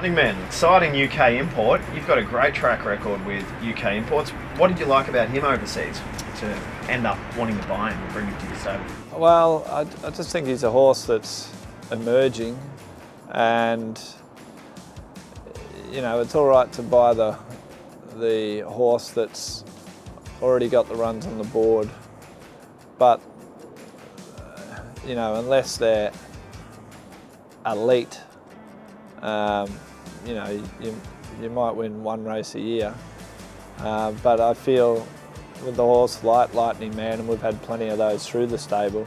Lightening Mann, exciting UK import. You've got a great track record with UK imports. What did you like about him overseas to end up wanting to buy him and bring him to your stable? Well, I just think he's a horse that's emerging, and it's all right to buy the horse that's already got the runs on the board, but unless they're elite, you might win one race a year. But I feel with the horse like Lightening Mann, and we've had plenty of those through the stable,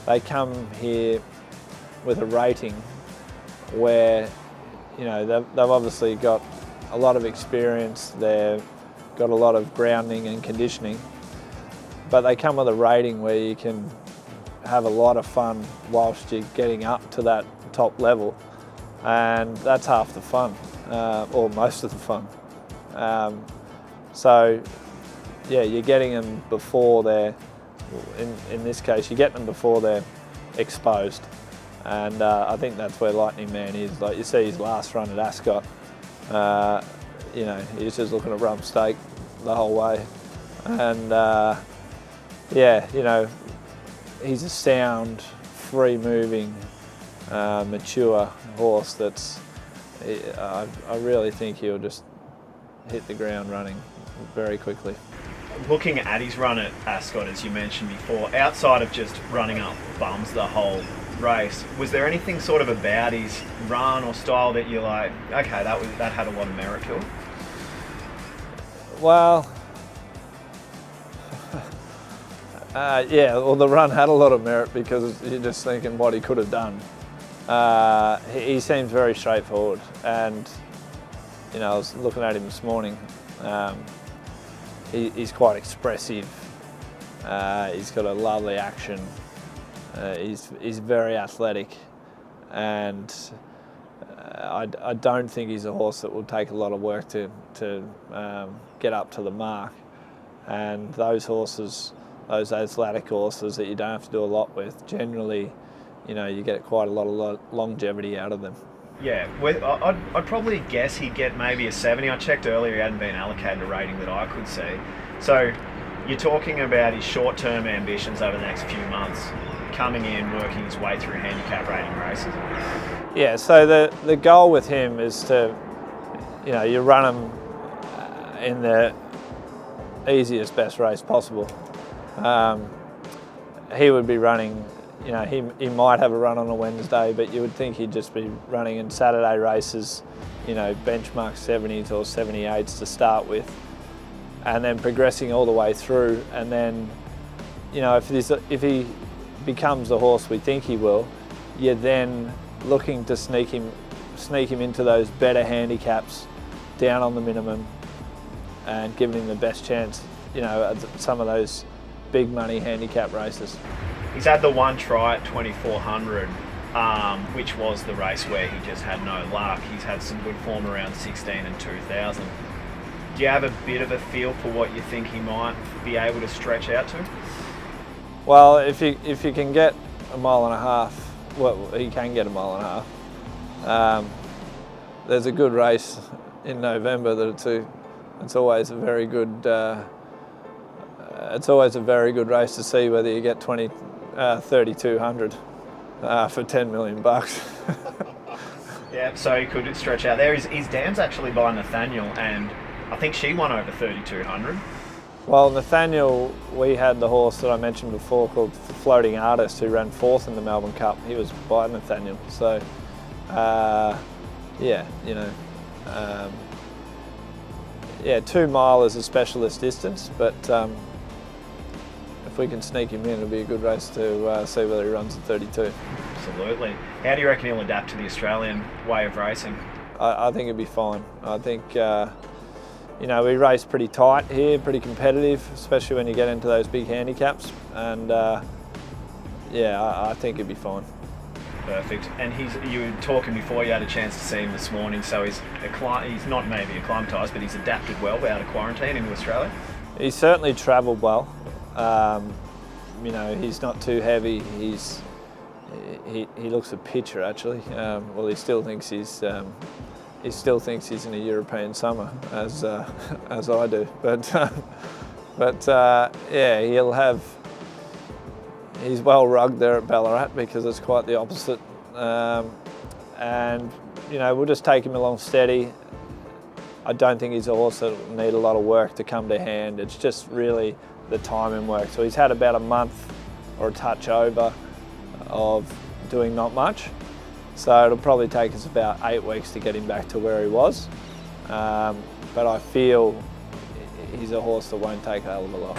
they come here with a rating where they've obviously got a lot of experience, they've got a lot of grounding and conditioning, but they come with a rating where you can have a lot of fun whilst you're getting up to that top level, and that's half the fun, or most of the fun. So yeah, you're getting them before they're, in this case, you get them before they're exposed. And I think that's where Lightening Mann is. Like you see his last run at Ascot, he's just looking at rump steak the whole way. And he's a sound, free-moving, mature horse that's, I really think he'll just hit the ground running very quickly. Looking at his run at Ascot, as you mentioned before, outside of just running up bums the whole race, was there anything sort of about his run or style that you're like, okay, that had a lot of merit to it? Well, the run had a lot of merit because you're just thinking what he could have done. He seems very straightforward, and I was looking at him this morning. He's quite expressive. He's got a lovely action. He's very athletic, and I don't think he's a horse that will take a lot of work to get up to the mark. And those horses, those athletic horses that you don't have to do a lot with, generally, you get quite a lot of longevity out of them. Yeah, I'd probably guess he'd get maybe a 70. I checked earlier, he hadn't been allocated a rating that I could see. So you're talking about his short-term ambitions over the next few months, coming in, working his way through handicap rating races. Yeah, so the goal with him is to, you run him in the easiest, best race possible. He would be running, he might have a run on a Wednesday, but you would think he'd just be running in Saturday races, benchmark 70s or 78s to start with, and then progressing all the way through. And then, if he becomes the horse we think he will, you're then looking to sneak him into those better handicaps down on the minimum and giving him the best chance, at some of those big money handicap races. He's had the one try at 2400, which was the race where he just had no luck. He's had some good form around 16 and 2000. Do you have a bit of a feel for what you think he might be able to stretch out to? Well, if you can get a mile and a half, well, he can get a mile and a half. There's a good race in November that it's always a very good. It's always a very good race to see whether you get 3,200 for 10 million bucks. Yeah, so he could stretch out there. His dam's actually by Nathaniel, and I think she won over 3,200. Well, Nathaniel, we had the horse that I mentioned before called Floating Artist, who ran 4th in the Melbourne Cup. He was by Nathaniel. So, 2 mile is a specialist distance, but if we can sneak him in, it'll be a good race to see whether he runs at 32. Absolutely. How do you reckon he'll adapt to the Australian way of racing? I think he'll be fine. I think, we race pretty tight here, pretty competitive, especially when you get into those big handicaps. And I think he'll be fine. Perfect. And you were talking before you had a chance to see him this morning, so he's not maybe acclimatised, but he's adapted well out of quarantine into Australia? He's certainly travelled well. He's not too heavy. He looks a pitcher actually. He still thinks he's he still thinks he's in a European summer, as I do. But yeah, he's well rugged there at Ballarat because it's quite the opposite. And you know, we'll just take him along steady. I don't think he's a horse that will need a lot of work to come to hand. It's just really the timing work. So he's had about a month or a touch over of doing not much. So it'll probably take us about 8 weeks to get him back to where he was. But I feel he's a horse that won't take a hell of a lot.